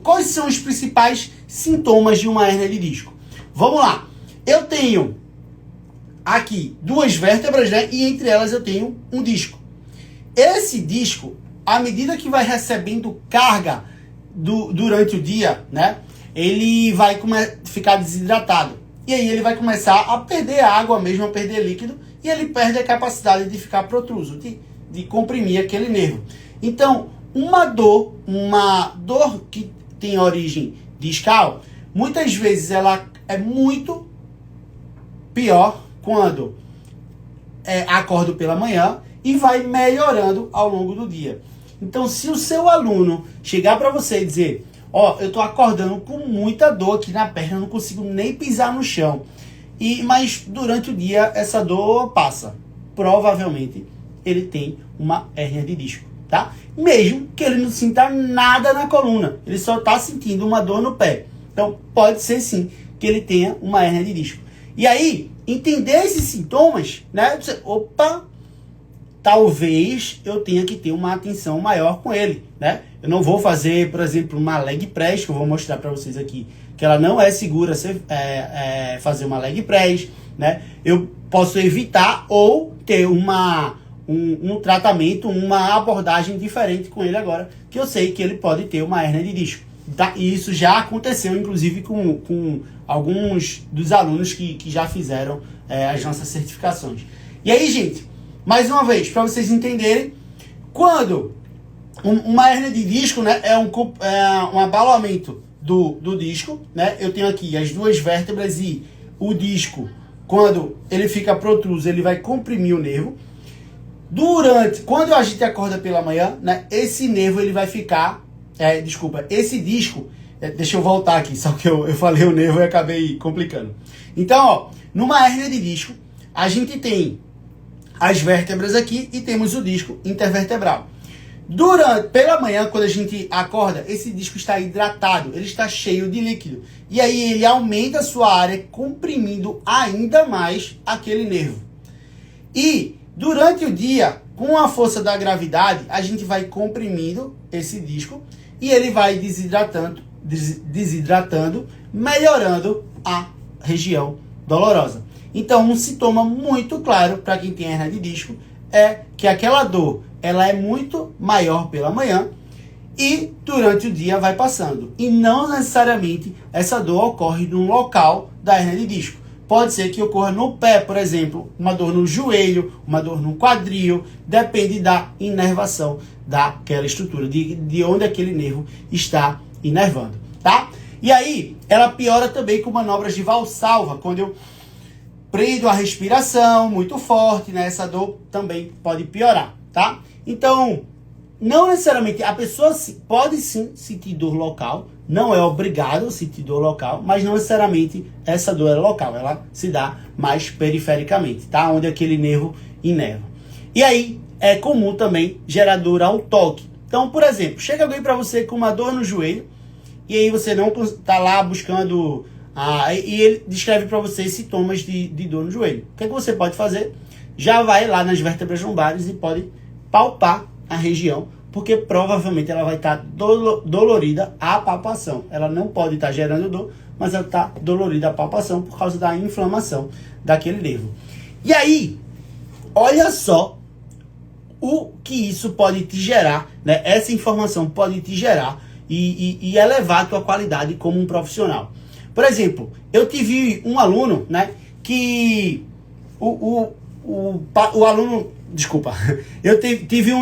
quais são os principais sintomas de uma hérnia de disco? Vamos lá. Eu tenho aqui duas vértebras, né? E entre elas eu tenho um disco. Esse disco, à medida que vai recebendo carga durante o dia, né? Ele vai ficar desidratado. E aí ele vai começar a perder água mesmo, a perder líquido. E ele perde a capacidade de ficar protruso, de comprimir aquele nervo. Então, uma dor que tem origem discal, muitas vezes ela é muito pior quando acordo pela manhã e vai melhorando ao longo do dia. Então, se o seu aluno chegar para você e dizer, eu tô acordando com muita dor aqui na perna, eu não consigo nem pisar no chão, mas durante o dia essa dor passa, provavelmente ele tem uma hérnia de disco, tá? Mesmo que ele não sinta nada na coluna, ele só está sentindo uma dor no pé. Então, pode ser sim que ele tenha uma hérnia de disco. E aí, entender esses sintomas, né? Talvez eu tenha que ter uma atenção maior com ele, né? Eu não vou fazer, por exemplo, uma leg press, que eu vou mostrar para vocês aqui, que ela não é segura fazer uma leg press, né? Eu posso evitar ou ter um tratamento, uma abordagem diferente com ele agora, que eu sei que ele pode ter uma hérnia de disco. Tá? E isso já aconteceu, inclusive, com alguns dos alunos que já fizeram as nossas certificações. E aí, gente, mais uma vez, para vocês entenderem, quando uma hérnia de disco, né, é um abalamento do disco, né? Eu tenho aqui as duas vértebras e o disco, quando ele fica protruso, ele vai comprimir o nervo. Quando a gente acorda pela manhã, né, esse nervo ele vai ficar, esse disco, deixa eu voltar aqui, só que eu falei o nervo e acabei complicando. Então, numa hérnia de disco, a gente tem as vértebras aqui e temos o disco intervertebral. Pela manhã, quando a gente acorda, esse disco está hidratado, ele está cheio de líquido. E aí ele aumenta a sua área, comprimindo ainda mais aquele nervo. E durante o dia, com a força da gravidade, a gente vai comprimindo esse disco e ele vai desidratando, melhorando a região dolorosa. Então, um sintoma muito claro para quem tem hérnia de disco é que aquela dor ela é muito maior pela manhã e durante o dia vai passando. E não necessariamente essa dor ocorre no local da hérnia de disco. Pode ser que ocorra no pé, por exemplo, uma dor no joelho, uma dor no quadril, depende da inervação daquela estrutura, de onde aquele nervo está inervando, tá? E aí, ela piora também com manobras de Valsalva, quando eu prendo a respiração muito forte, né? Essa dor também pode piorar, tá? Então, não necessariamente, a pessoa pode sim sentir dor local, não é obrigado a sentir dor local, mas não necessariamente essa dor é local, ela se dá mais perifericamente, tá? Onde aquele nervo inerva. E aí, é comum também gerar dor ao toque. Então, por exemplo, chega alguém para você com uma dor no joelho, e aí você não está lá buscando, e ele descreve para você sintomas de dor no joelho. O que é que você pode fazer? Já vai lá nas vértebras lombares e pode palpar a região, porque provavelmente ela vai estar dolorida a palpação. Ela não pode estar gerando dor, mas ela está dolorida a palpação por causa da inflamação daquele nervo. E aí, olha só o que isso pode te gerar, né? Essa informação pode te gerar e elevar a tua qualidade como um profissional. Por exemplo, eu tive um aluno, né, que o aluno, desculpa, eu tive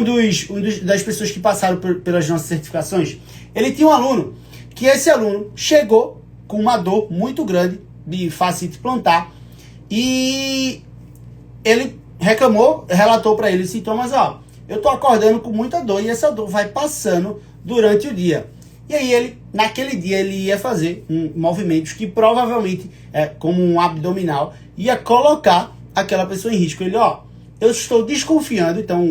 das pessoas que passaram pelas nossas certificações, ele tinha um aluno, que esse aluno chegou com uma dor muito grande de fascite plantar, e ele relatou para ele os sintomas, eu tô acordando com muita dor, e essa dor vai passando durante o dia. E aí naquele dia ele ia fazer movimentos que provavelmente, como um abdominal, ia colocar aquela pessoa em risco. Ele, eu estou desconfiando, então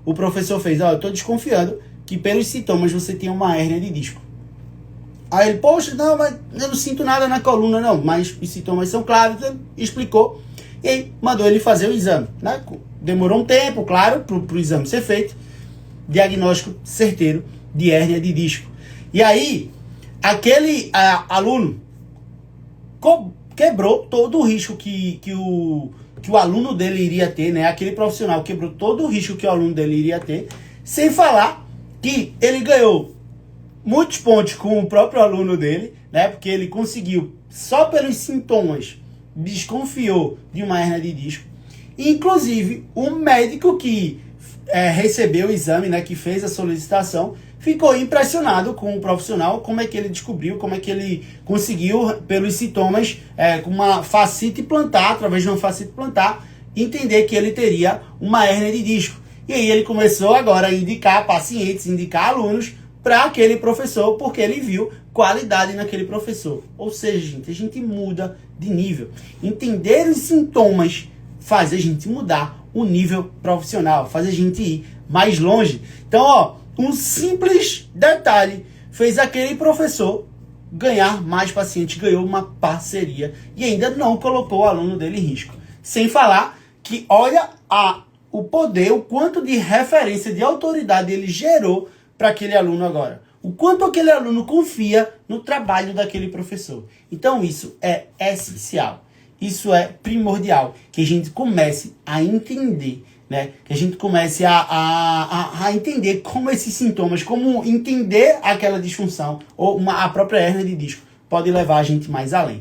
o professor fez, eu estou desconfiando que pelos sintomas você tem uma hérnia de disco. Aí ele, poxa, não, mas eu não sinto nada na coluna não, mas os sintomas são claros, então, explicou, e aí mandou ele fazer o exame, né? Demorou um tempo, claro, para o exame ser feito, diagnóstico certeiro de hérnia de disco. E aí, aquele aluno quebrou todo o risco que o aluno dele iria ter, né? Aquele profissional quebrou todo o risco que o aluno dele iria ter, sem falar que ele ganhou muitos pontos com o próprio aluno dele, né? Porque ele conseguiu, só pelos sintomas, desconfiou de uma hérnia de disco. Inclusive, o médico que recebeu o exame, né, que fez a solicitação, ficou impressionado com o profissional, como é que ele descobriu, como é que ele conseguiu, pelos sintomas, com uma fascite plantar, através de uma fascite plantar, entender que ele teria uma hérnia de disco. E aí ele começou agora a indicar pacientes, indicar alunos para aquele professor, porque ele viu qualidade naquele professor. Ou seja, gente, a gente muda de nível. Entender os sintomas faz a gente mudar o nível profissional, faz a gente ir mais longe. Então, ó, um simples detalhe fez aquele professor ganhar mais pacientes, ganhou uma parceria e ainda não colocou o aluno dele em risco. Sem falar que olha o poder, o quanto de referência, de autoridade ele gerou para aquele aluno agora. O quanto aquele aluno confia no trabalho daquele professor. Então isso é essencial. Isso é primordial. Que a gente comece a entender, né? Que a gente comece a entender como esses sintomas, como entender aquela disfunção ou a própria hérnia de disco pode levar a gente mais além.